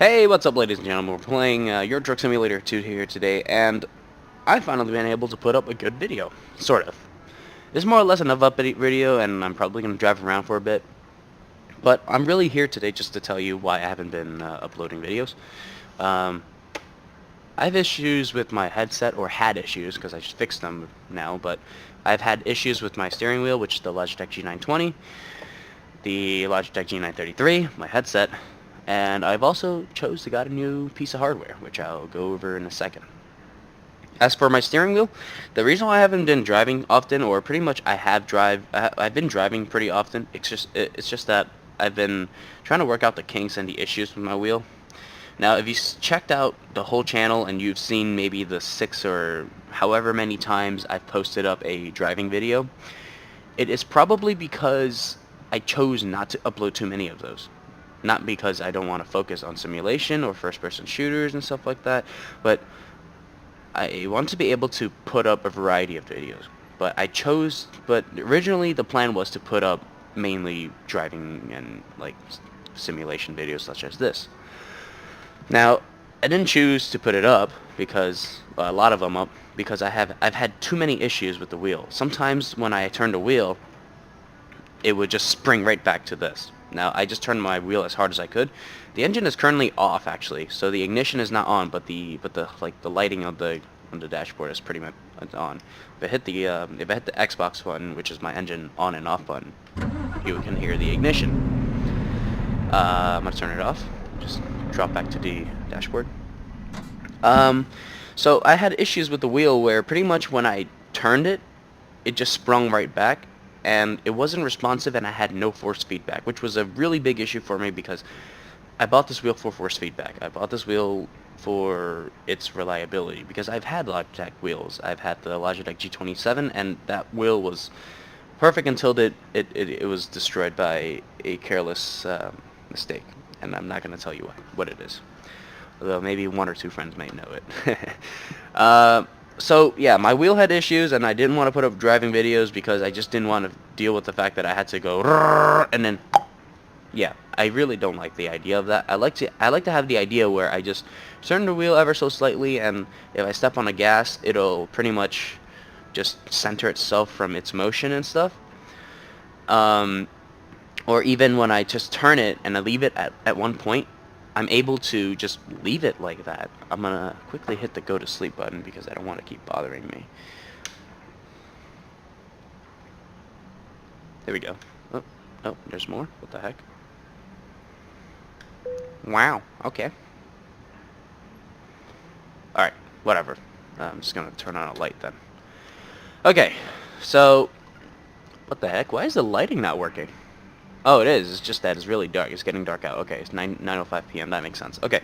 Hey, what's up, ladies and gentlemen? We're playing Euro Truck Simulator 2 here today, and I've finally been able to put up a good video. Sort of. It's more or less an update video, and I'm probably going to drive around for a bit. But I'm really here today just to tell you why I haven't been uploading videos. Um, I have issues with my headset, or had issues, because I just fixed them now, but I've had issues with my steering wheel, which is the Logitech G920, the Logitech G933, my headset, and I've also chose to got a new piece of hardware, which I'll go over in a second. As for my steering wheel, the reason why I haven't been driving often, or pretty much I've been driving pretty often. It's just that I've been trying to work out the kinks and the issues with my wheel. Now, if you checked out the whole channel and you've seen maybe the 6 or however many times I've posted up a driving video, it is probably because I chose not to upload too many of those. Not because I don't want to focus on simulation or first-person shooters and stuff like that, but I want to be able to put up a variety of videos. But originally the plan was to put up mainly driving and like simulation videos such as this. Now, I didn't choose to put it up because a lot of them up because I've had too many issues with the wheel. Sometimes when I turn the wheel, it would just spring right back to this. Now, I just turned my wheel as hard as I could. The engine is currently off, actually, so the ignition is not on, but the lighting on the dashboard is pretty much on. If I hit the Xbox button, which is my engine on and off button, you can hear the ignition. I'm gonna turn it off. Just drop back to the dashboard. So I had issues with the wheel where pretty much when I turned it, it just sprung right back, and it wasn't responsive, and I had no force feedback, which was a really big issue for me because I bought this wheel for force feedback. I bought this wheel for its reliability because I've had Logitech wheels. I've had the Logitech G27, and that wheel was perfect until it was destroyed by a careless mistake, and I'm not going to tell you what it is, although maybe one or two friends may know it. So yeah, my wheel had issues, and I didn't want to put up driving videos because I just didn't want to deal with the fact that I had to go and then, yeah, I really don't like the idea of that. I like to have the idea where I just turn the wheel ever so slightly, and if I step on the gas, it'll pretty much just center itself from its motion and stuff. Or even when I just turn it and I leave it at one point, I'm able to just leave it like that. I'm gonna quickly hit the go to sleep button because I don't want to keep bothering me. There we go. Oh, there's more? What the heck? Wow, okay. Alright, whatever. I'm just gonna turn on a light then. Okay, so what the heck? Why is the lighting not working? Oh, it is. It's just that it's really dark. It's getting dark out. Okay, it's 9:05 p.m. That makes sense. Okay.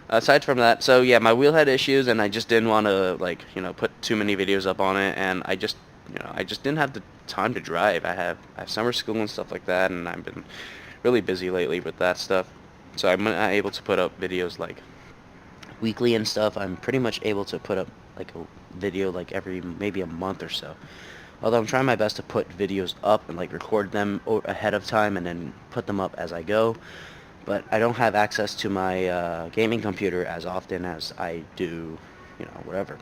Aside from that, so yeah, my wheel had issues, and I just didn't want to put too many videos up on it, and I just didn't have the time to drive. I have summer school and stuff like that, and I've been really busy lately with that stuff. So I'm not able to put up videos like weekly and stuff. I'm pretty much able to put up like a video like every maybe a month or so. Although I'm trying my best to put videos up and like record them ahead of time and then put them up as I go. But I don't have access to my gaming computer as often as I do, whatever.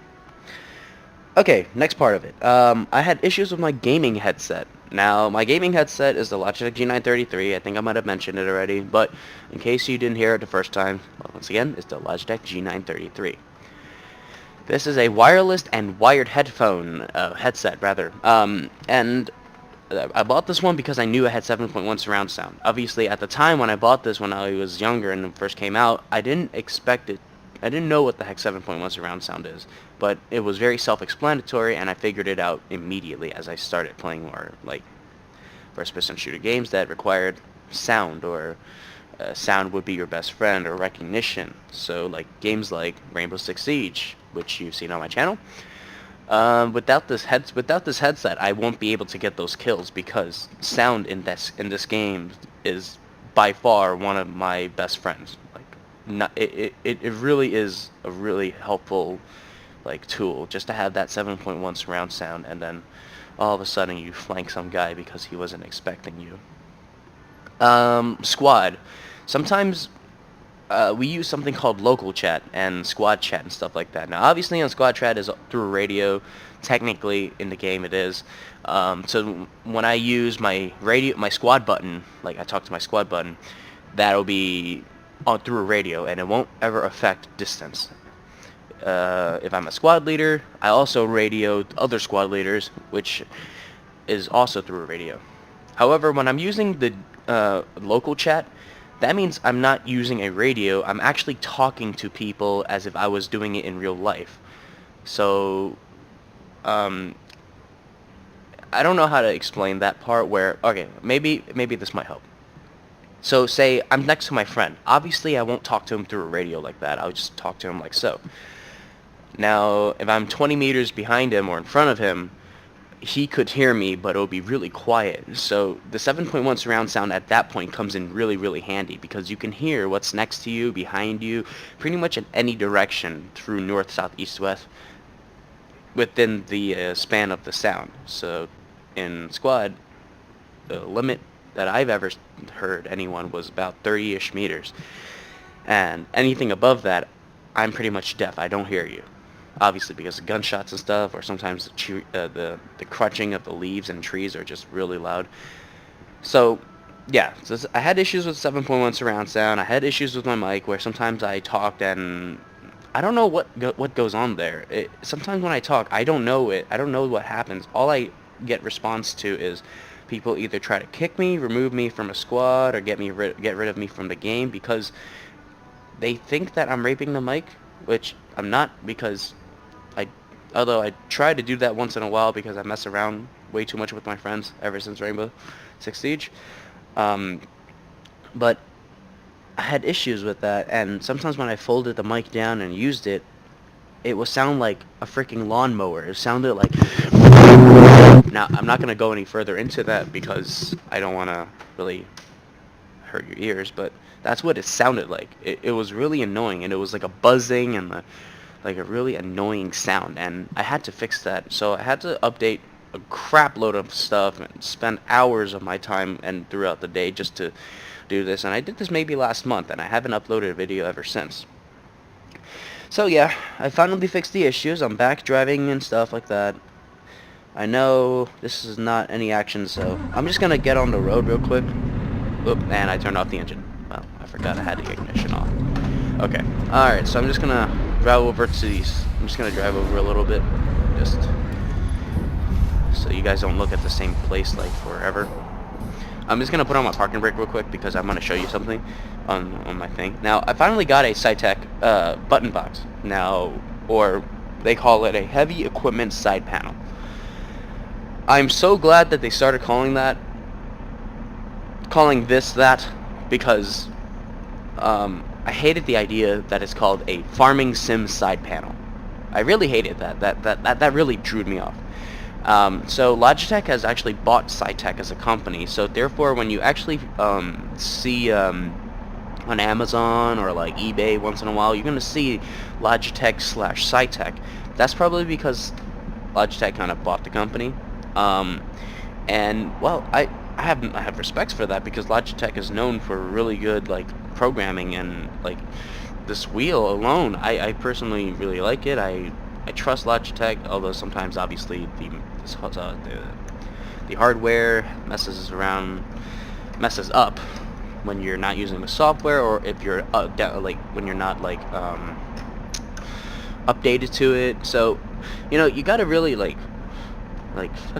Okay, next part of it. I had issues with my gaming headset. Now, my gaming headset is the Logitech G933. I think I might have mentioned it already. But in case you didn't hear it the first time, well, once again, it's the Logitech G933. This is a wireless and wired headset, rather. And I bought this one because I knew it had 7.1 surround sound. Obviously, at the time when I bought this, when I was younger and it first came out, I didn't expect it. I didn't know what the heck 7.1 surround sound is, but it was very self-explanatory, and I figured it out immediately as I started playing more like first-person shooter games that required sound, or sound would be your best friend, or recognition. So like games like Rainbow Six Siege, which you've seen on my channel. Without this headset, I won't be able to get those kills because sound in this game is by far one of my best friends. It really is a really helpful tool just to have that 7.1 surround sound, and then all of a sudden you flank some guy because he wasn't expecting you. Squad. Sometimes we use something called local chat and squad chat and stuff like that. Now, obviously, on squad chat is through radio. Technically, in the game, it is. So when I use my squad button, like I talk to my squad button, that'll be on through a radio, and it won't ever affect distance. If I'm a squad leader, I also radio other squad leaders, which is also through a radio. However, when I'm using the local chat, that means I'm not using a radio. I'm actually talking to people as if I was doing it in real life. So, I don't know how to explain that part where, okay, maybe this might help. So say I'm next to my friend. Obviously, I won't talk to him through a radio like that. I'll just talk to him like so. Now, if I'm 20 meters behind him or in front of him, he could hear me, but it'll be really quiet. So the 7.1 surround sound at that point comes in really, really handy because you can hear what's next to you, behind you, pretty much in any direction through north, south, east, west within the span of the sound. So in squad, the limit that I've ever heard anyone was about 30-ish meters. And anything above that, I'm pretty much deaf. I don't hear you. Obviously because of gunshots and stuff, or sometimes the crunching of the leaves and trees are just really loud. So, yeah, so I had issues with 7.1 surround sound. I had issues with my mic where sometimes I talked and I don't know what goes on there. Sometimes when I talk, I don't know it. I don't know what happens. All I get response to is people either try to kick me, remove me from a squad, or get rid of me from the game because they think that I'm raping the mic, which I'm not, because although I try to do that once in a while because I mess around way too much with my friends ever since Rainbow Six Siege. But I had issues with that, and sometimes when I folded the mic down and used it, it would sound like a freaking lawnmower. It sounded like... Now, I'm not going to go any further into that because I don't want to really hurt your ears, but that's what it sounded like. It was really annoying, and it was like a buzzing and like a really annoying sound, and I had to fix that. So I had to update a crap load of stuff and spend hours of my time and throughout the day just to do this, and I did this maybe last month, and I haven't uploaded a video ever since. So yeah, I finally fixed the issues. I'm back driving and stuff like that. I know this is not any action, so I'm just gonna get on the road real quick. Oop, and I turned off the engine. Well, I forgot I had the ignition off. Okay, alright, so I'm just gonna drive over to these. I'm just gonna drive over a little bit, just so you guys don't look at the same place like forever. I'm just gonna put on my parking brake real quick because I'm gonna show you something on my thing. Now, I finally got a Cytec button box. Now, or they call it a heavy equipment side panel. I'm so glad that they started calling this that, because I hated the idea that it's called a farming sim side panel. I really hated that. That really drew me off. So Logitech has actually bought Cytec as a company, so therefore when you actually see on Amazon or like eBay once in a while, you're going to see Logitech / Cytec. That's probably because Logitech kind of bought the company. And well, I have respect for that because Logitech is known for really good like programming, and like this wheel alone, I personally really like it. I trust Logitech, although sometimes obviously the hardware messes up when you're not using the software, or if you're like when you're not like updated to it. So you know, you gotta really like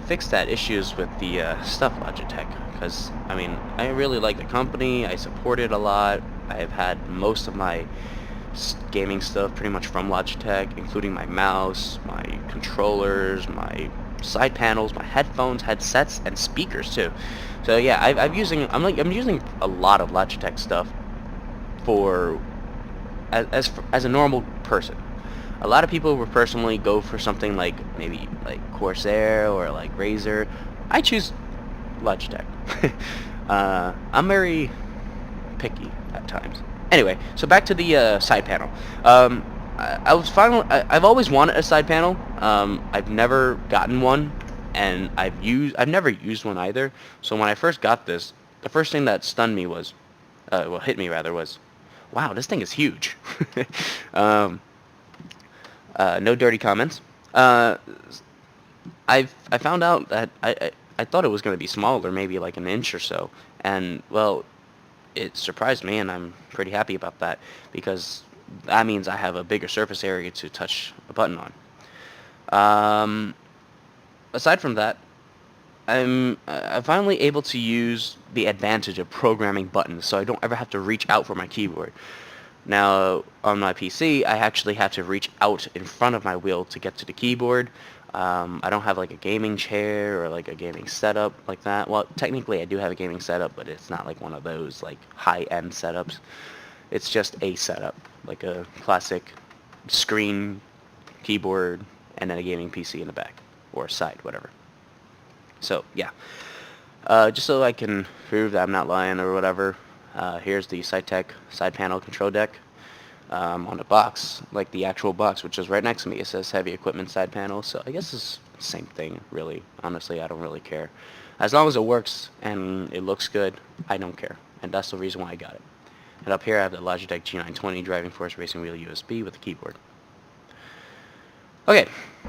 fix that issues with the stuff Logitech, because I mean, I really like the company. I support it a lot. I've had most of my gaming stuff pretty much from Logitech, including my mouse, my controllers, my side panels, my headphones, headsets, and speakers too. So yeah, I'm using a lot of Logitech stuff as a normal person. A lot of people would personally go for something like maybe like Corsair or like Razer. I choose Logitech. I'm very picky at times. Anyway, so back to the side panel. I've always wanted a side panel. I've never gotten one, and I've never used one either. So when I first got this, the first thing that stunned me was, hit me rather, was, Wow, this thing is huge. No dirty comments. I found out that I thought it was going to be smaller, maybe like an inch or so, and well, it surprised me, and I'm pretty happy about that because that means I have a bigger surface area to touch a button on. Aside from that, I'm finally able to use the advantage of programming buttons, so I don't ever have to reach out for my keyboard. Now, on my PC, I actually have to reach out in front of my wheel to get to the keyboard. I don't have like a gaming chair or like a gaming setup like that. Well, technically I do have a gaming setup, but it's not like one of those like high-end setups. It's just a setup, like a classic screen, keyboard, and then a gaming PC in the back, or side, whatever. So, yeah. Just so I can prove that I'm not lying or whatever, here's the Logitech side panel control deck. On the box, like the actual box, which is right next to me, it says heavy equipment side panel, so I guess it's the same thing, really. Honestly, I don't really care. As long as it works and it looks good, I don't care, and that's the reason why I got it. And up here I have the Logitech G920 Driving Force Racing Wheel USB with a keyboard. Okay,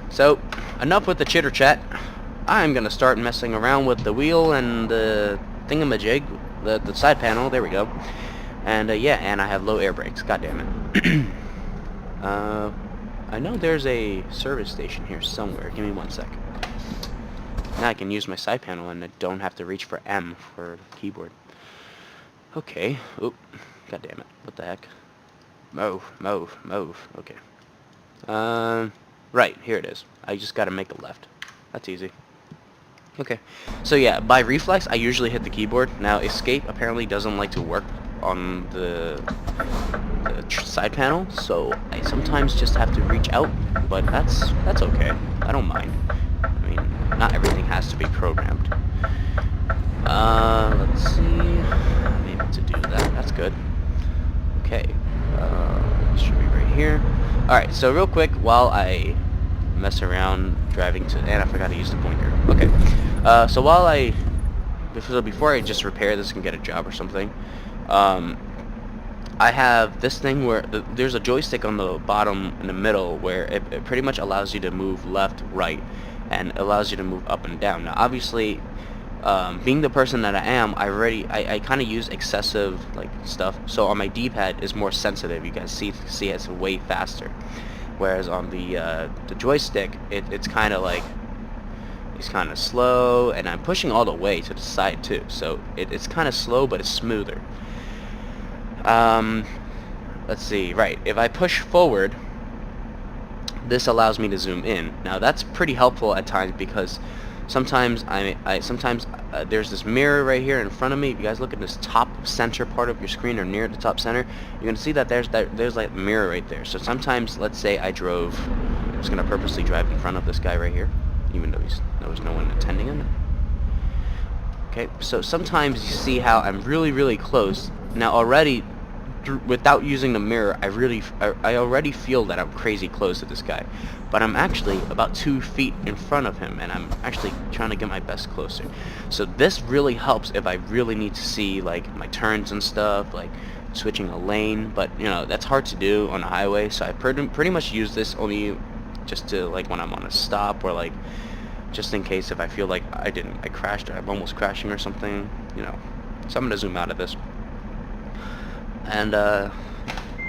so enough with the chitter chat. I'm gonna start messing around with the wheel and the thingamajig, the side panel, there we go. And yeah, and I have low air brakes. God damn it. I know there's a service station here somewhere. Give me 1 sec. Now I can use my side panel and I don't have to reach for M for the keyboard. Okay. Oop. God damn it. What the heck? Move. Okay. Right. Here it is. I just gotta make a left. That's easy. Okay. So yeah, by reflex, I usually hit the keyboard. Now, escape apparently doesn't like to work on the side panel, so I sometimes just have to reach out, but that's okay. I don't mind. I mean, not everything has to be programmed. Let's see. I'm able to do that. That's good. Okay. Should be right here. Alright, so real quick, while I mess around driving to... and I forgot to use the blinker. Okay. So while before I just repair this and get a job or something, I have this thing where there's a joystick on the bottom in the middle where it pretty much allows you to move left, right, and allows you to move up and down. Now, obviously, being the person that I am, I kind of use excessive like stuff. So on my D-pad is more sensitive. You guys see it's way faster. Whereas on the joystick, it's kind of like it's kind of slow, and I'm pushing all the way to the side too. So it's kind of slow, but it's smoother. Let's see, right, if I push forward, this allows me to zoom in. Now that's pretty helpful at times because sometimes there's this mirror right here in front of me. If you guys look at this top center part of your screen or near the top center, you're gonna see that there's like a mirror right there. So sometimes, let's say I'm just gonna purposely drive in front of this guy right here, even though there's no one attending him. Okay, so sometimes you see how I'm really close. Now already, without using the mirror, I already feel that I'm crazy close to this guy, but I'm actually about 2 feet in front of him, and I'm actually trying to get my best closer. So this really helps if I really need to see like my turns and stuff, like switching a lane. But you know, that's hard to do on a highway, so I pretty much use this only just to like when I'm on a stop, or like just in case if I feel like I crashed or I'm almost crashing or something, you know. So I'm gonna zoom out of this. And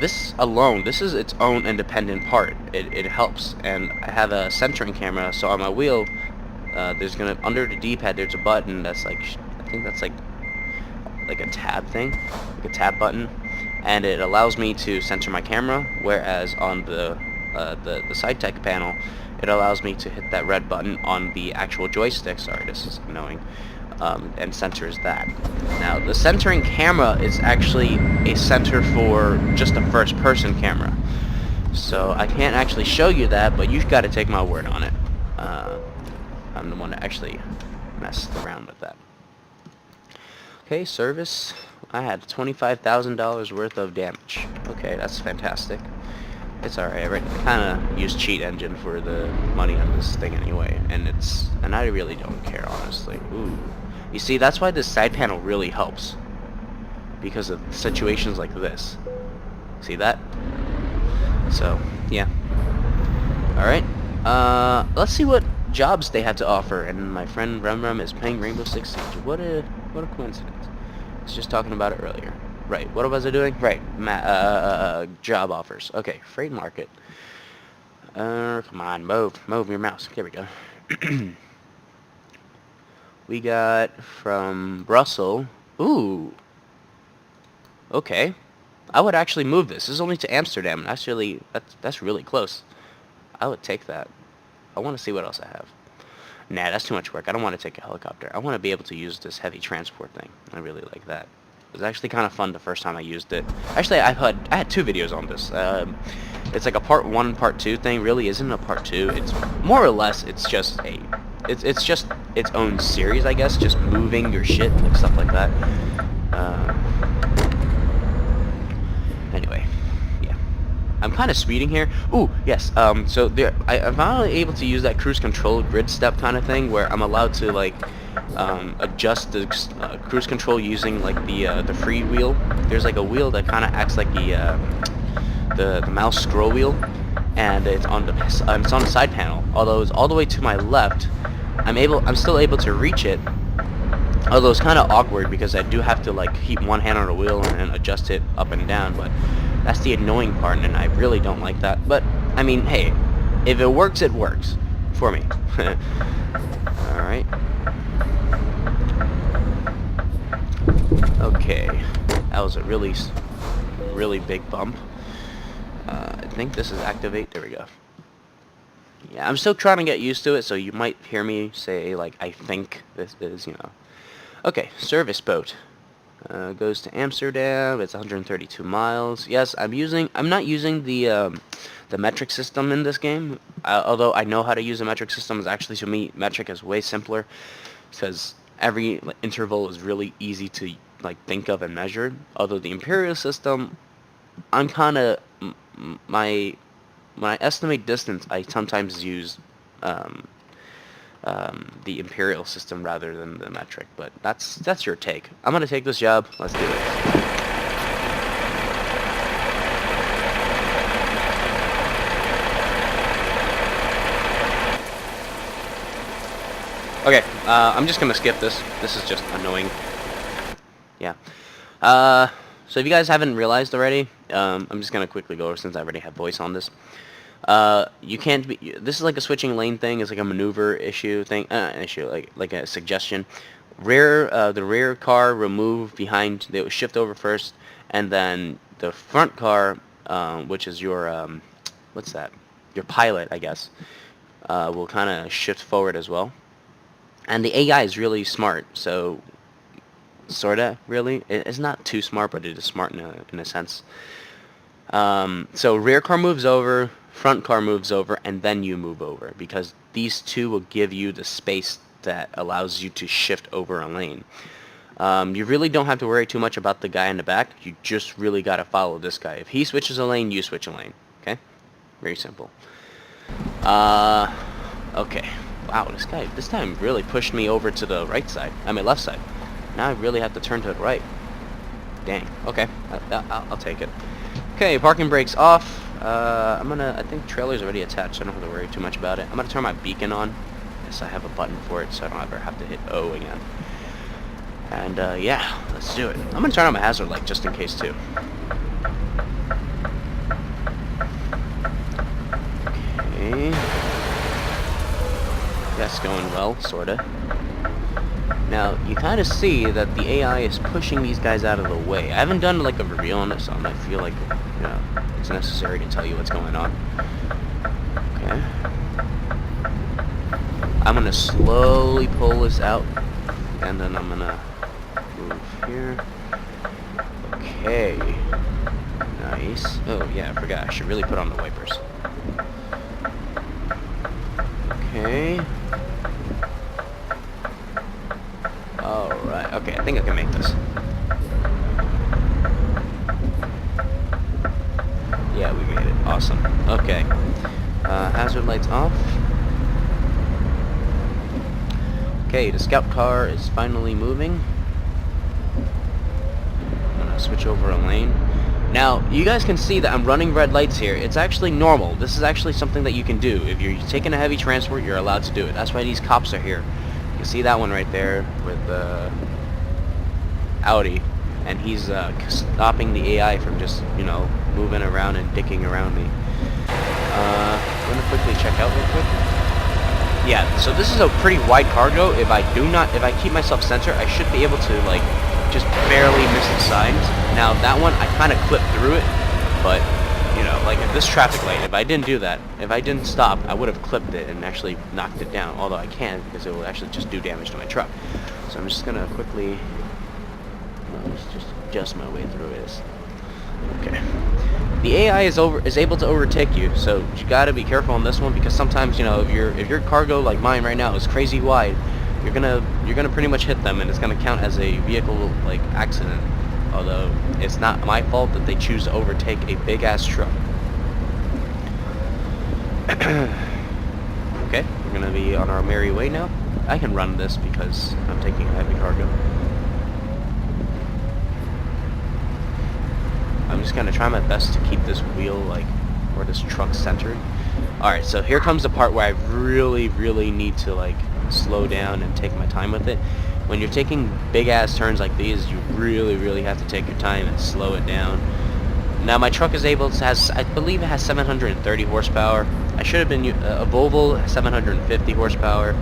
this alone, this is its own independent part. It helps, and I have a centering camera, so on my wheel, there's under the D-pad there's a button that's like, I think that's like a tab thing, like a tab button, and it allows me to center my camera. Whereas on the Logitech panel, it allows me to hit that red button on the actual joystick. Sorry, this is annoying. And centers that. Now, the centering camera is actually a center for just a first-person camera. So I can't actually show you that, but you've got to take my word on it. I'm the one that actually messed around with that. Okay, service. I had $25,000 worth of damage. Okay, that's fantastic. It's alright. I kind of use cheat engine for the money on this thing anyway, and I really don't care, honestly. Ooh. You see, that's why this side panel really helps, because of situations like this. See that? So, yeah. Alright. Let's see what jobs they have to offer. And my friend Rem is playing Rainbow Six Siege. What a coincidence. I was just talking about it earlier. Right. What was I doing? Right. Job offers. Okay. Freight market. Come on. Move your mouse. There we go. We got from Brussels. Ooh. Okay. I would actually move this. This is only to Amsterdam. That's really close. I would take that. I want to see what else I have. Nah, that's too much work. I don't want to take a helicopter. I want to be able to use this heavy transport thing. I really like that. It was actually kind of fun the first time I used it. Actually, I had 2 videos on this. It's like a part 1, part 2 thing. Really isn't a part 2. It's more or less. It's just its own series, I guess. Just moving your shit, like stuff like that. Anyway, yeah. I'm kind of speeding here. Ooh, yes. So I'm finally able to use that cruise control grid step kind of thing, where I'm allowed to like adjust the cruise control using like the free wheel. There's like a wheel that kind of acts like the mouse scroll wheel, and it's on the side panel. Although it's all the way to my left, I'm still able to reach it. Although it's kind of awkward because I do have to like keep one hand on the wheel and adjust it up and down, but that's the annoying part, and I really don't like that. But I mean, hey, if it works, it works for me. All right. Okay, that was a really big bump. I think this is activate. There we go. Yeah, I'm still trying to get used to it, so you might hear me say like I think this is, Okay, service boat. Goes to Amsterdam. It's 132 miles. Yes, I'm not using the metric system in this game. Although I know how to use a metric system. It's actually, to me, metric is way simpler because every interval is really easy to like think of and measure. Although the imperial system, I'm kind of when I estimate distance, I sometimes use the imperial system rather than the metric, but that's your take. I'm gonna take this job. Let's do it. Okay, I'm just gonna skip this. This is just annoying. Yeah. So if you guys haven't realized already, I'm just gonna quickly go over since I already have voice on this. You can't be. This is like a switching lane thing. It's like a maneuver issue thing. Like a suggestion. The rear car will move behind. They will shift over first, and then the front car, which is your what's that? Your pilot, I guess, will kind of shift forward as well. And the AI is really smart. So, sorta really. It's not too smart, but it is smart in a sense. So rear car moves over, front car moves over, and then you move over, because these two will give you the space that allows you to shift over a lane. You really don't have to worry too much about the guy in the back. You just really got to follow this guy. If he switches a lane, you switch a lane. Okay? Very simple. Okay. Wow, this time really pushed me over to the right side. I mean left side. Now I really have to turn to the right. Dang. Okay. I'll take it. Okay, parking brakes off. I think trailer's already attached, so I don't have to worry too much about it. I'm gonna turn my beacon on. Yes, I have a button for it, so I don't ever have to hit O again. And, yeah, let's do it. I'm gonna turn on my hazard light just in case, too. Okay. That's going well, sorta. Now, you kind of see that the AI is pushing these guys out of the way. I haven't done like a reveal on this, so I feel like, it's necessary to tell you what's going on. Okay. I'm gonna slowly pull this out, and then I'm gonna move here. Okay. Nice. Oh yeah, I forgot. I should really put on the wipers. Okay. Alright, okay, I think I can make this. Yeah, we made it. Awesome. Okay. Hazard lights off. Okay, the scout car is finally moving. I'm gonna switch over a lane. Now, you guys can see that I'm running red lights here. It's actually normal. This is actually something that you can do. If you're taking a heavy transport, you're allowed to do it. That's why these cops are here. You can see that one right there with Audi. And he's stopping the AI from just, you know, moving around and dicking around me. I'm going to quickly check out real quick. Yeah, so this is a pretty wide cargo. If I keep myself centered, I should be able to, like, just barely miss the signs. Now, that one, I kind of clipped through it, but, you know, like, if this traffic light, if I didn't do that, if I didn't stop, I would have clipped it and actually knocked it down, although I can't, because it will actually just do damage to my truck. So I'm just going to quickly, let's just adjust my way through this. Okay. The AI is able to overtake you, so you gotta be careful on this one, because sometimes, you know, if your cargo like mine right now is crazy wide, you're gonna pretty much hit them, and it's gonna count as a vehicle like accident. Although it's not my fault that they choose to overtake a big ass truck. Okay, we're gonna be on our merry way now. I can run this because I'm taking a heavy cargo. I'm just gonna try my best to keep this wheel, like, or this truck centered. Alright, so here comes the part where I really need to, like, slow down and take my time with it. When you're taking big ass turns like these, you really have to take your time and slow it down. Now my truck is able to I believe it has 730 horsepower. I should have been a Volvo 750 horsepower.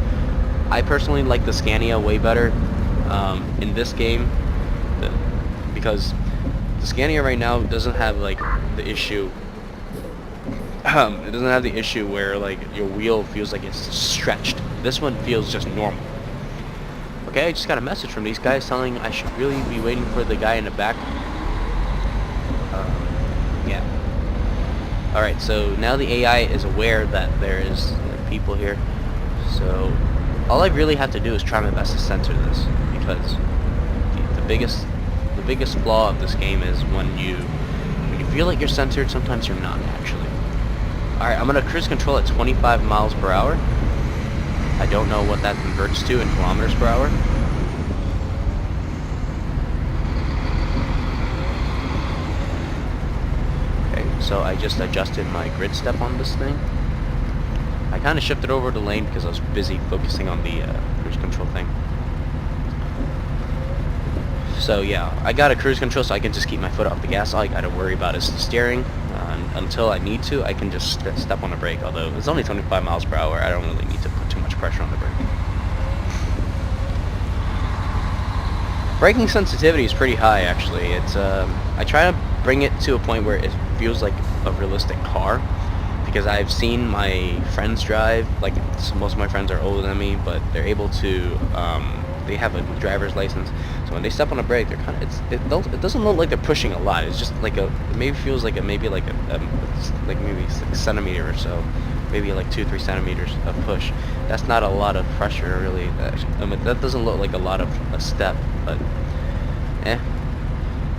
I personally like the Scania way better in this game because the Scania right now doesn't have like the issue. It doesn't have the issue where like your wheel feels like it's stretched. This one feels just normal. Okay, I just got a message from these guys telling I should really be waiting for the guy in the back. Yeah. Alright, so now the AI is aware that there is people here. So all I really have to do is try my best to center this, because the biggest flaw of this game is when you feel like you're centered, sometimes you're not actually. Alright, I'm gonna cruise control at 25 miles per hour. I don't know what that converts to in kilometers per hour. Okay, so I just adjusted my grid step on this thing. I kind of shifted over the lane because I was busy focusing on the cruise control thing. So yeah, I got a cruise control so I can just keep my foot off the gas. All I gotta worry about is the steering. Until I need to, I can just step on the brake. Although it's only 25 miles per hour, I don't really need to put too much pressure on the brake. Braking sensitivity is pretty high, actually. It's I try to bring it to a point where it feels like a realistic car, because I've seen my friends drive. Like, most of my friends are older than me, but they're able to. They have a driver's license, so when they step on a brake, they're kind of it doesn't look like they're pushing a lot. It's just like it maybe feels like maybe 6 centimeter or so, maybe like 2-3 centimeters of push. That's not a lot of pressure, really. I mean, that doesn't look like a lot of a step, but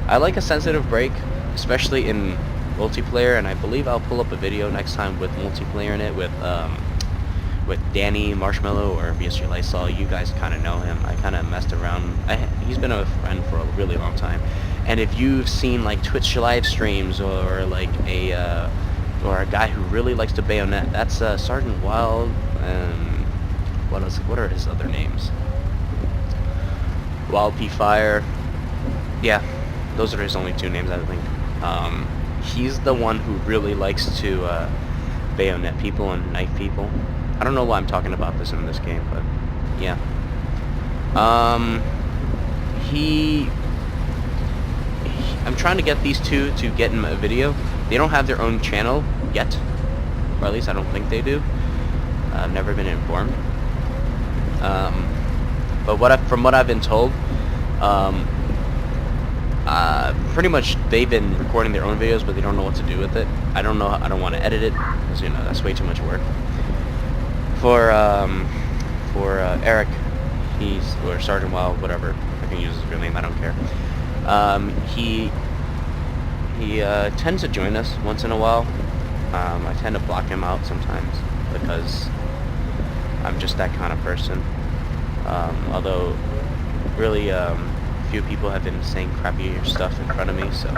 I like a sensitive brake, especially in multiplayer, and I believe I'll pull up a video next time with multiplayer in it with Danny Marshmallow or VSG Lysol. You guys kind of know him. I kind of messed around. He's been a friend for a really long time. And if you've seen like Twitch live streams or like a guy who really likes to bayonet, that's Sergeant Wild. And what are his other names? Wild P Fire. Yeah, those are his only 2 names, I think. He's the one who really likes to bayonet people and knife people. I don't know why I'm talking about this in this game, but yeah. I'm trying to get these 2 to get in a video. They don't have their own channel yet, or at least I don't think they do. I've never been informed. But from what I've been told, pretty much they've been recording their own videos, but they don't know what to do with it. I don't know. I don't want to edit it, because you know that's way too much work. For Eric, or Sergeant Wild, whatever. I can use his real name. I don't care. He tends to join us once in a while. I tend to block him out sometimes because I'm just that kind of person. Although, really, few people have been saying crappy stuff in front of me, so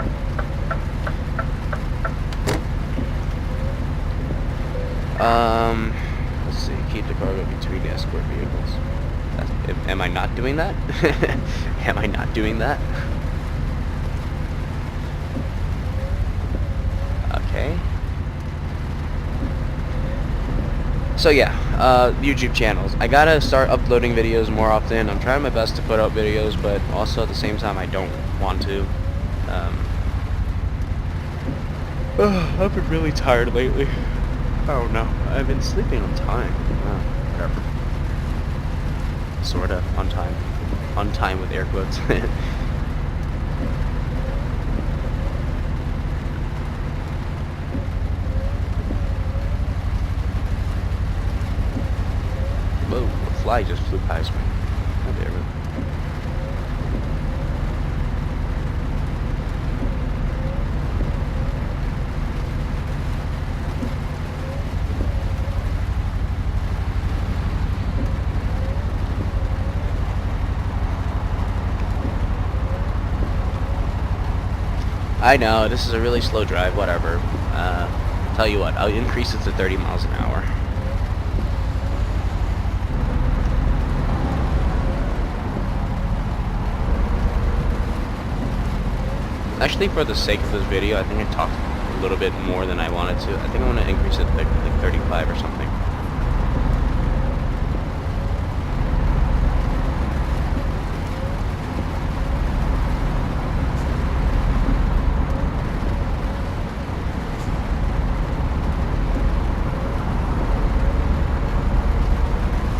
Let's see. Keep the cargo between the escort vehicles. Am I not doing that? Am I not doing that? Okay. So yeah, YouTube channels. I gotta start uploading videos more often. I'm trying my best to put out videos, but also at the same time I don't want to. I've been really tired lately. I don't know. I've been sleeping on time. Whatever. Sorta on time. On time with air quotes. Whoa, a fly just flew past me. Oh, there we go. I know, this is a really slow drive, whatever. Tell you what, I'll increase it to 30 miles an hour. Actually, for the sake of this video, I think I talked a little bit more than I wanted to. I think I want to increase it to like 35 or something.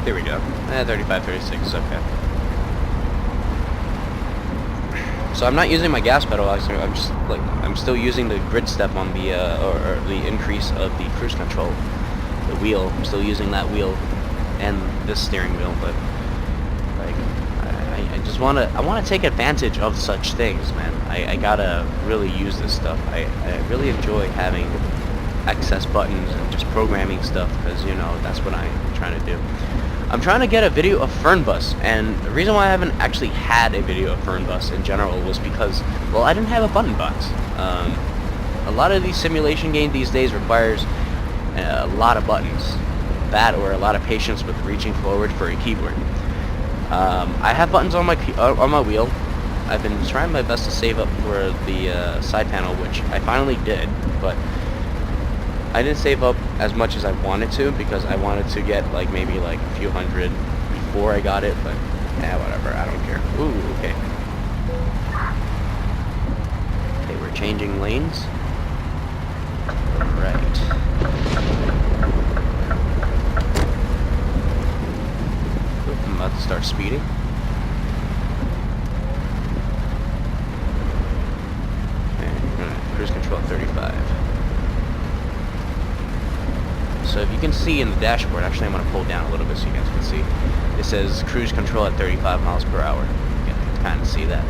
There we go. 35, 36 is okay. So I'm not using my gas pedal, actually. I'm still using the grid step on the or the increase of the cruise control, the wheel. I'm still using that wheel and this steering wheel, but like I just wanna take advantage of such things, man. I gotta really use this stuff. I really enjoy having excess buttons and just programming stuff, because you know that's what I'm trying to do. I'm trying to get a video of Fernbus, and the reason why I haven't actually had a video of Fernbus in general was because, well, I didn't have a button box. A lot of these simulation games these days requires a lot of buttons, that or a lot of patience with reaching forward for a keyboard. I have buttons on my wheel. I've been trying my best to save up for the side panel, which I finally did, but I didn't save up as much as I wanted to, because I wanted to get like maybe like a few hundred before I got it, but whatever, I don't care. Ooh, okay. Okay, we're changing lanes. Right. Oop, I'm about to start speeding. Okay, we're gonna cruise control 35. So if you can see in the dashboard, actually I'm going to pull down a little bit so you guys can see. It says cruise control at 35 miles per hour. You can kind of see that.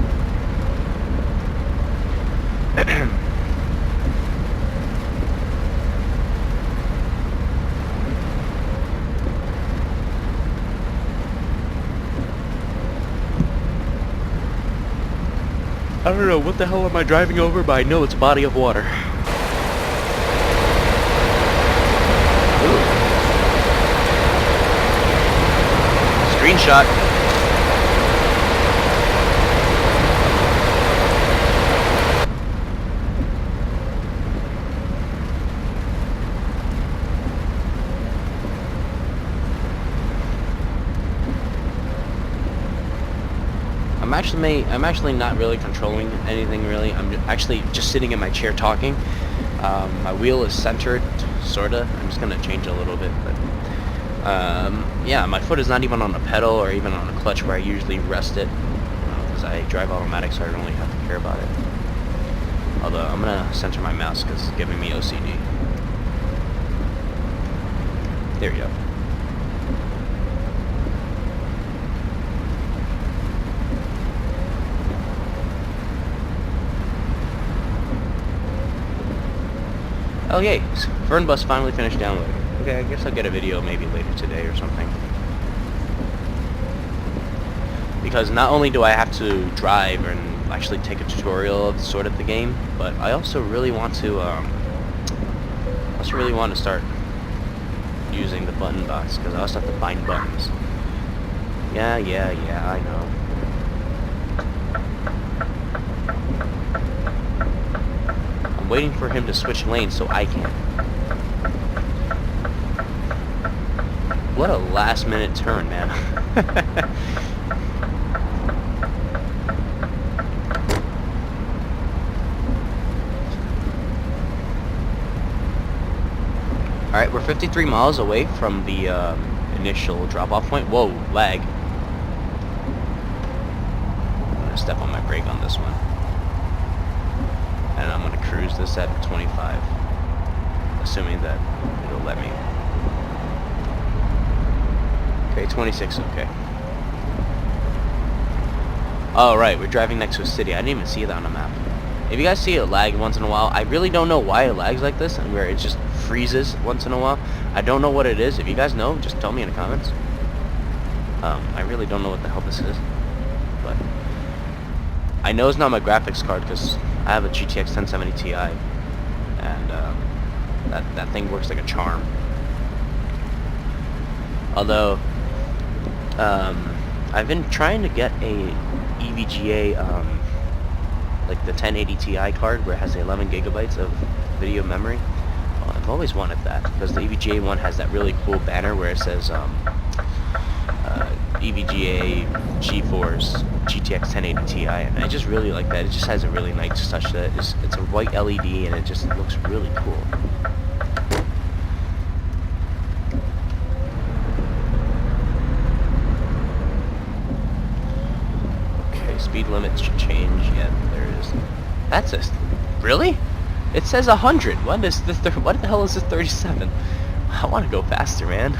I don't know what the hell am I driving over, but I know it's a body of water. Screenshot. I'm actually not really controlling anything really. I'm actually just sitting in my chair talking. My wheel is centered, sorta. I'm just gonna change it a little bit, but yeah, my foot is not even on a pedal or even on a clutch where I usually rest it, because I drive automatic, so I don't really have to care about it. Although I'm gonna center my mouse because it's giving me OCD. There we go. Oh yay, Fernbus finally finished downloading. Okay, I guess I'll get a video maybe later today or something. Because not only do I have to drive and actually take a tutorial of sort of the game, but I also really want to start using the button box because I also have to bind buttons. Yeah, I know. I'm waiting for him to switch lanes so I can. What a last minute turn, man. Alright, we're 53 miles away from the initial drop-off point. Whoa, lag. I'm going to step on my brake on this one. And I'm going to cruise this at 25. Assuming that it'll let me. Okay, 26, okay. Oh, right, we're driving next to a city. I didn't even see that on the map. If you guys see it lag once in a while, I really don't know why it lags like this and where it just freezes once in a while. I don't know what it is. If you guys know, just tell me in the comments. I really don't know what the hell this is. But I know it's not my graphics card because I have a GTX 1070 Ti. And that thing works like a charm. Although, I've been trying to get a EVGA, like the 1080 Ti card where it has 11 gigabytes of video memory. Well, I've always wanted that because the EVGA one has that really cool banner where it says EVGA GeForce GTX 1080 Ti, and I just really like that. It just has a really nice touch to it. It's a white LED and it just looks really cool. Speed limits should change. Yeah, there it is. That's a... Really? It says 100. What is this? What the hell is this 37? I want to go faster, man.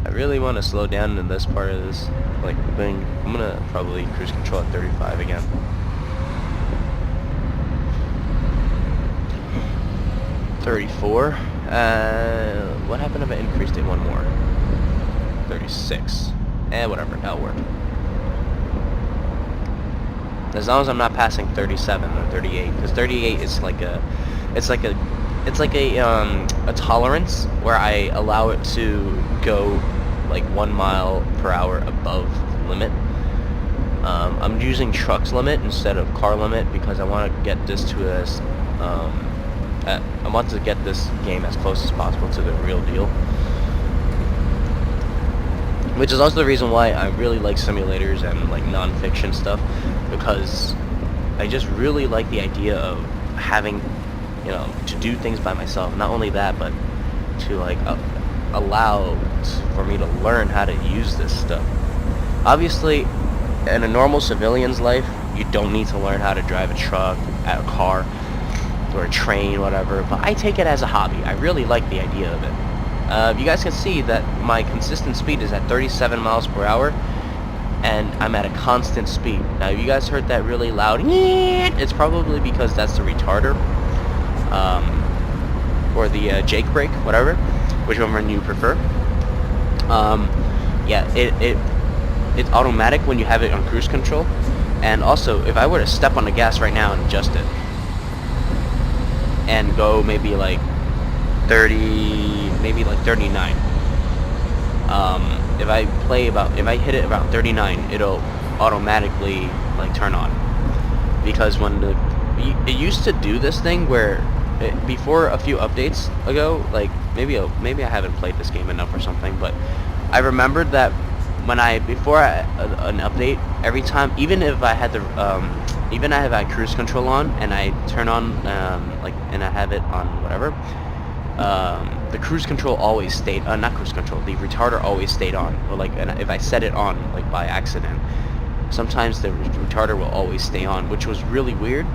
I really want to slow down in this part of this like thing. I'm gonna probably cruise control at 35 again. $34. What happened if I increased it one more? 36. Whatever, that'll work. As long as I'm not passing 37 or 38, because 38 is like a tolerance where I allow it to go like 1 mile per hour above the limit. I'm using truck's limit instead of car limit because I want to get this to as I want to get this game as close as possible to the real deal. Which is also the reason why I really like simulators and like non-fiction stuff, because I just really like the idea of having, you know, to do things by myself. Not only that, but to like allow for me to learn how to use this stuff. Obviously, in a normal civilian's life, you don't need to learn how to drive a truck, a car, or a train, whatever. But I take it as a hobby. I really like the idea of it. You guys can see that my consistent speed is at 37 miles per hour, and I'm at a constant speed. Now, if you guys heard that really loud, it's probably because that's the retarder, or the Jake brake, whatever, whichever one you prefer. Yeah, it's automatic when you have it on cruise control, and also, if I were to step on the gas right now and adjust it, and go maybe like 30, maybe like 39. If I hit it about 39, it'll automatically like turn on. Because when it used to do this thing where before a few updates ago, like maybe I haven't played this game enough or something, but I remembered that when before an update, every time, even if I had cruise control on and I turn on and I have it on whatever. The cruise control always stayed, not cruise control, the retarder always stayed on. Or like, and if I set it on, like by accident, sometimes the retarder will always stay on, which was really weird.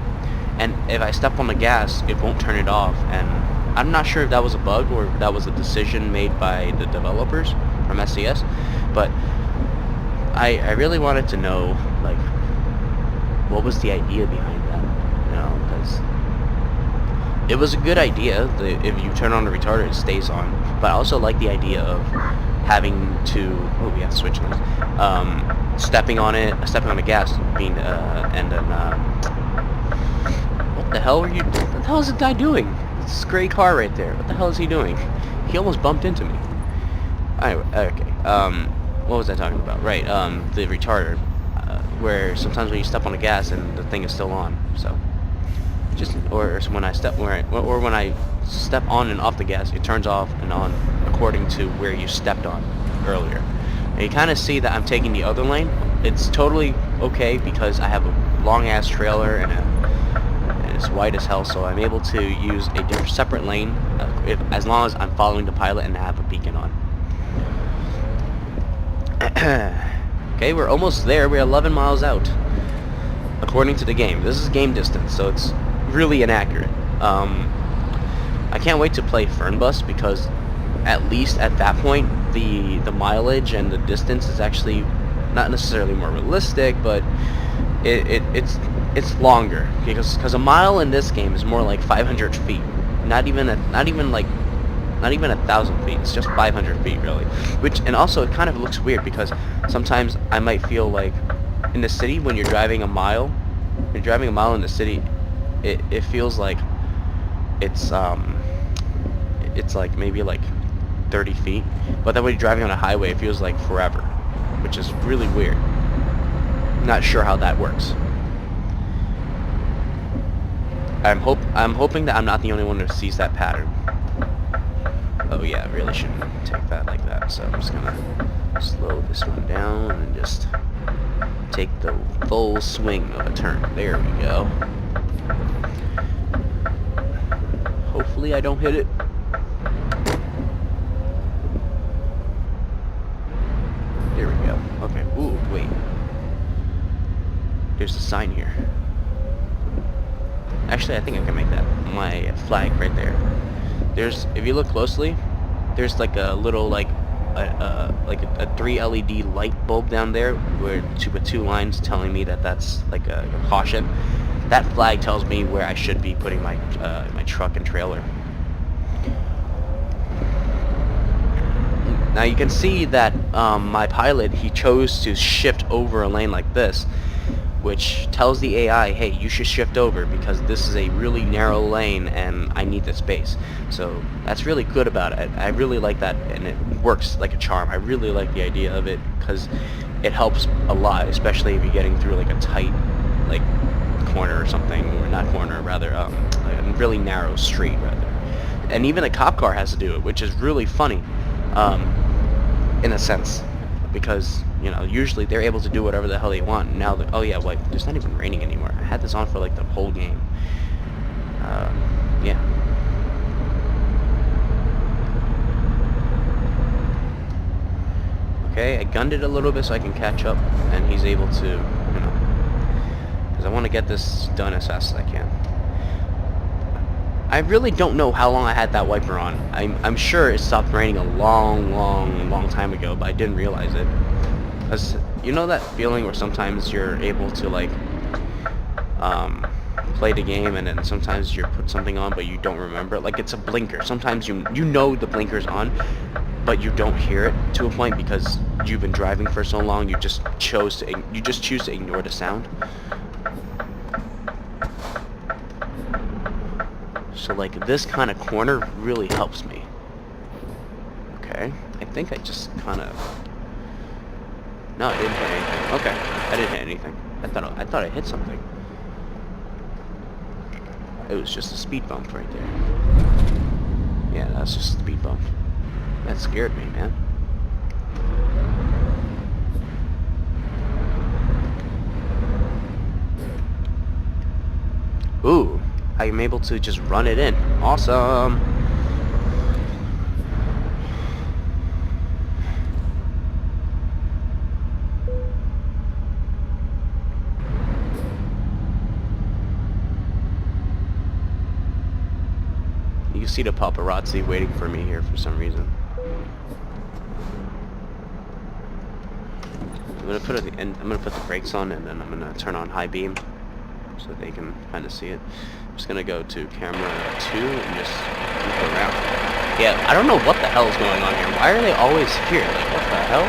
And if I step on the gas, it won't turn it off. And I'm not sure if that was a bug or if that was a decision made by the developers from SES, but I really wanted to know, like, what was the idea behind that, you know, because it was a good idea. If you turn on the retarder, it stays on. But I also like the idea of having to... Oh, we have to switch lanes. Stepping on the gas, being and then... what the hell are you? What the hell is the guy doing? It's this gray car right there. What the hell is he doing? He almost bumped into me. Anyway, okay. What was I talking about? Right, the retarder. Where sometimes when you step on the gas and the thing is still on. So, or when I step on and off the gas, it turns off and on according to where you stepped on earlier. And you kind of see that I'm taking the other lane. It's totally okay because I have a long ass trailer and it's white as hell, so I'm able to use a separate lane as long as I'm following the pilot and have a beacon on. Okay, we're almost there. We're 11 miles out, according to the game. This is game distance, so it's really inaccurate. I can't wait to play Fernbus because at least at that point, the mileage and the distance is actually not necessarily more realistic, but it's longer because a mile in this game is more like 500 feet, not even 1,000 feet. It's just 500 feet really. And also it kind of looks weird because sometimes I might feel like in the city when you're driving a mile in the city, it feels like it's like maybe like 30 feet, but then when you're driving on a highway it feels like forever, which is really weird. Not sure how that works. I'm hoping that I'm not the only one who sees that pattern. Oh yeah, I really shouldn't take that like that, so I'm just gonna slow this one down and just take the full swing of a turn. There we go. Hopefully I don't hit it. There we go. Okay, ooh, wait. There's a sign here. Actually, I think I can make that my flag right there. If you look closely, there's like a little like a 3 LED light bulb down there with two lines telling me that that's like a caution. That flag tells me where I should be putting my my truck and trailer. Now you can see that my pilot, he chose to shift over a lane like this, which tells the AI, hey, you should shift over because this is a really narrow lane and I need the space. So that's really good about it. I really like that, and it works like a charm. I really like the idea of it because it helps a lot, especially if you're getting through like a tight like corner or something, or not corner, rather like a really narrow street rather. And even a cop car has to do it, which is really funny in a sense, because you know, usually they're able to do whatever the hell they want. Now, oh yeah, wait, it's not even raining anymore. I had this on for like the whole game. Yeah. Okay, I gunned it a little bit so I can catch up, and he's able to, you know, because I want to get this done as fast as I can. I really don't know how long I had that wiper on. I'm sure it stopped raining a long time ago, but I didn't realize it. Because you know that feeling where sometimes you're able to like play the game and then sometimes you put something on but you don't remember, like it's a blinker. Sometimes you know the blinker's on but you don't hear it to a point because you've been driving for so long, you just choose to ignore the sound. So like this kind of corner really helps me. Okay, I think I just kind of... No, I didn't hit anything. Okay, I didn't hit anything. I thought I hit something. It was just a speed bump right there. Yeah, that's just a speed bump. That scared me, man. Ooh, I am able to just run it in. Awesome. You can see the paparazzi waiting for me here for some reason. I'm gonna put the brakes on, and then I'm gonna turn on high beam so that they can kind of see it. I'm just gonna go to camera 2 and just look around. Yeah, I don't know what the hell is going on here. Why are they always here? Like, what the hell?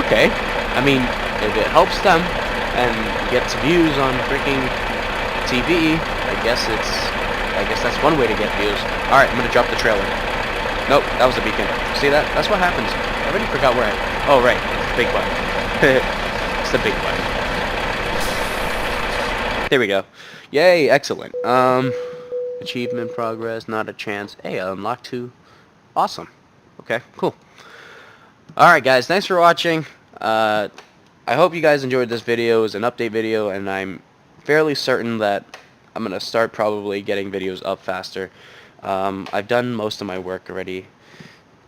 Okay. I mean, if it helps them and gets views on freaking TV. I guess that's one way to get views. Alright, I'm gonna drop the trailer. Nope, that was a beacon. See that? That's what happens. I already forgot where oh right, big button. It's the big button. There we go. Yay, excellent. Achievement progress, not a chance. Hey, I unlocked 2. Awesome. Okay, cool. Alright guys, thanks for watching. I hope you guys enjoyed this video. It was an update video, and I'm fairly certain that I'm going to start probably getting videos up faster. I've done most of my work already.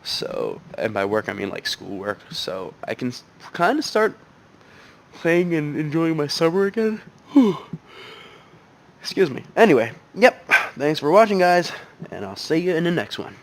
So, and by work I mean like schoolwork. So, I can kind of start playing and enjoying my summer again. Excuse me. Anyway, yep. Thanks for watching, guys, and I'll see you in the next one.